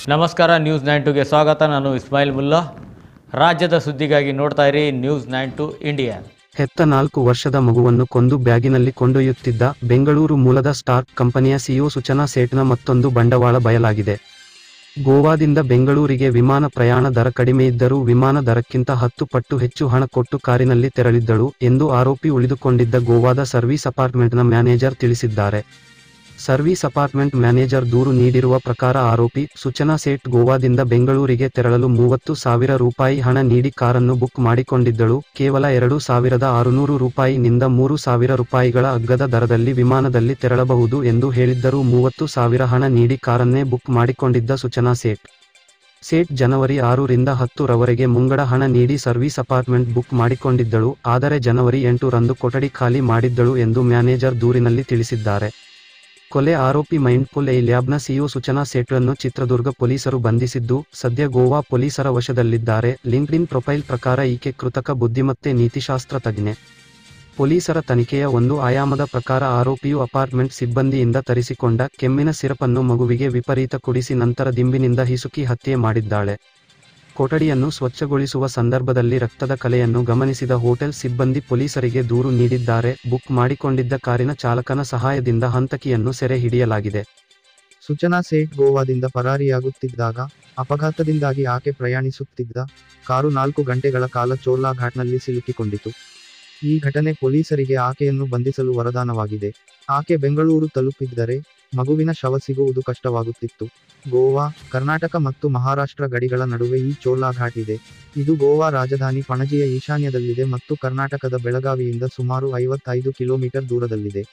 ನಮಸ್ಕಾರ, ನ್ಯೂಸ್ 92ಗೆ ಸ್ವಾಗತ. ನಾನು ಇಸ್ಮಾಯಿಲ್ ಮುಲ್ಲಾ. ರಾಜ್ಯದ ಸುದ್ದಿಗಾಗಿ ನೋಡ್ತಾ ಇರಿ ನ್ಯೂಸ್ 92 ಇಂಡಿಯಾ. ಹೆತ್ತ 4 ವರ್ಷದ ಮಗುವನ್ನು ಕೊಂದು ಬ್ಯಾಗಿನಲ್ಲಿ ಕೊಂಡೊಯ್ಯುತ್ತಿದ್ದ ಬೆಂಗಳೂರು ಮೂಲದ ಸ್ಟಾರ್ಕ್ ಕಂಪನಿಯ ಸಿಇಒ ಸೂಚನಾ ಸೇಠ್ನ ಮತ್ತೊಂದು ಬಂಡವಾಳ ಬಯಲಾಗಿದೆ. ಗೋವಾದಿಂದ ಬೆಂಗಳೂರಿಗೆ ವಿಮಾನ ಪ್ರಯಾಣ ದರ ಕಡಿಮೆಯಿದ್ದರೂ ವಿಮಾನ ದರಕ್ಕಿಂತ 10 ಪಟ್ಟು ಹೆಚ್ಚು ಹಣ ಕೊಟ್ಟು ಕಾರಿನಲ್ಲಿ ತೆರಳಿದ್ದಳು ಎಂದು ಆರೋಪಿ ಉಳಿದುಕೊಂಡಿದ್ದ ಗೋವಾದ ಸರ್ವೀಸ್ ಅಪಾರ್ಟ್ಮೆಂಟ್ನ ಮ್ಯಾನೇಜರ್ ತಿಳಿಸಿದ್ದಾರೆ. ಸರ್ವೀಸ್ ಅಪಾರ್ಟ್ಮೆಂಟ್ ಮ್ಯಾನೇಜರ್ ದೂರು ನೀಡಿರುವ ಪ್ರಕಾರ ಆರೋಪಿ ಸೂಚನಾ ಸೇಠ್ ಗೋವಾದಿಂದ ಬೆಂಗಳೂರಿಗೆ ತೆರಳಲು 30,000 ರೂಪಾಯಿ ಹಣ ನೀಡಿ ಕಾರನ್ನು ಬುಕ್ ಮಾಡಿಕೊಂಡಿದ್ದಳು. ಕೇವಲ 2,600 ರೂಪಾಯಿನಿಂದ 3,000 ರೂಪಾಯಿಗಳ ಅಗ್ಗದ ದರದಲ್ಲಿ ವಿಮಾನದಲ್ಲಿ ತೆರಳಬಹುದು ಎಂದು ಹೇಳಿದ್ದರೂ 30,000 ಹಣ ನೀಡಿ ಕಾರನ್ನೇ ಬುಕ್ ಮಾಡಿಕೊಂಡಿದ್ದ ಸೂಚನಾ ಸೇಠ್ ಜನವರಿ 6 ರಿಂದ 10 ರವರೆಗೆ ಮುಂಗಡ ಹಣ ನೀಡಿ ಸರ್ವೀಸ್ ಅಪಾರ್ಟ್ಮೆಂಟ್ ಬುಕ್ ಮಾಡಿಕೊಂಡಿದ್ದಳು. ಆದರೆ ಜನವರಿ 8 ರಂದು ಕೊಠಡಿ ಖಾಲಿ ಮಾಡಿದ್ದಳು ಎಂದು ಮ್ಯಾನೇಜರ್ ದೂರಿನಲ್ಲಿ ತಿಳಿಸಿದ್ದಾರೆ. ಕೊಲೆ ಆರೋಪಿ ಮೈಂಡ್ಫುಲ್ ಐ ಲ್ಯಾಬ್ನ ಸಿಇಒ ಸೂಚನಾ ಸೇಠ್ರನ್ನು ಚಿತ್ರದುರ್ಗ ಪೊಲೀಸರು ಬಂಧಿಸಿದ್ದು, ಸದ್ಯ ಗೋವಾ ಪೊಲೀಸರ ವಶದಲ್ಲಿದ್ದಾರೆ. ಲಿಂಕ್ಡ್ಇನ್ ಪ್ರೊಫೈಲ್ ಪ್ರಕಾರ ಈಕೆ ಕೃತಕ ಬುದ್ಧಿಮತ್ತೆ ನೀತಿಶಾಸ್ತ್ರ ತಜ್ಞೆ. ಪೊಲೀಸರ ತನಿಖೆಯ ಒಂದು ಆಯಾಮದ ಪ್ರಕಾರ ಆರೋಪಿಯು ಅಪಾರ್ಟ್ಮೆಂಟ್ ಸಿಬ್ಬಂದಿಯಿಂದ ತರಿಸಿಕೊಂಡ ಕೆಮ್ಮಿನ ಸಿರಪನ್ನು ಮಗುವಿಗೆ ವಿಪರೀತ ಕುಡಿಸಿ ನಂತರ ದಿಂಬಿನಿಂದ ಹಿಸುಕಿ ಹತ್ಯೆ ಮಾಡಿದ್ದಾಳೆ. ಕೊಠಡಿಯನ್ನು ಸ್ವಚ್ಛಗೊಳಿಸುವ ಸಂದರ್ಭದಲ್ಲಿ ರಕ್ತದ ಕಲೆಯನ್ನು ಗಮನಿಸಿದ ಹೋಟೆಲ್ ಸಿಬ್ಬಂದಿ ಪೊಲೀಸರಿಗೆ ದೂರು ನೀಡಿದ್ದಾರೆ. ಬುಕ್ ಮಾಡಿಕೊಂಡಿದ್ದ ಕಾರಿನ ಚಾಲಕನ ಸಹಾಯದಿಂದ ಹಂತಕಿಯನ್ನು ಸೆರೆ ಹಿಡಿಯಲಾಗಿದೆ. ಸೂಚನಾ ಸೇಠ್ ಗೋವಾದಿಂದ ಪರಾರಿಯಾಗುತ್ತಿದ್ದಾಗ ಅಪಘಾತದಿಂದಾಗಿ ಆಕೆ ಪ್ರಯಾಣಿಸುತ್ತಿದ್ದ ಕಾರು 4 ಗಂಟೆಗಳ ಕಾಲ ಚೋರ್ಲಾ ಘಾಟ್ನಲ್ಲಿ ಸಿಲುಕಿಕೊಂಡಿತು. ಈ ಘಟನೆ ಪೊಲೀಸರಿಗೆ ಆಕೆಯನ್ನು ಬಂಧಿಸಲು ವರದಾನವಾಗಿದೆ. ಆಕೆ ಬೆಂಗಳೂರು ತಲುಪಿದ್ದರೆ ಮಗುವಿನ ಶವ ಸಿಗುವುದು ಕಷ್ಟವಾಗುತ್ತಿತ್ತು. ಗೋವಾ, ಕರ್ನಾಟಕ ಮತ್ತು ಮಹಾರಾಷ್ಟ್ರ ಗಡಿಗಳ ನಡುವೆ ಈ ಚೋರ್ಲಾ ಘಾಟ್ ಇದೆ. ಇದು ಗೋವಾ ರಾಜಧಾನಿ ಪಣಜಿಯ ಈಶಾನ್ಯದಲ್ಲಿದೆ ಮತ್ತು ಕರ್ನಾಟಕದ ಬೆಳಗಾವಿಯಿಂದ ಸುಮಾರು 55 ಕಿಲೋಮೀಟರ್ ದೂರದಲ್ಲಿದೆ.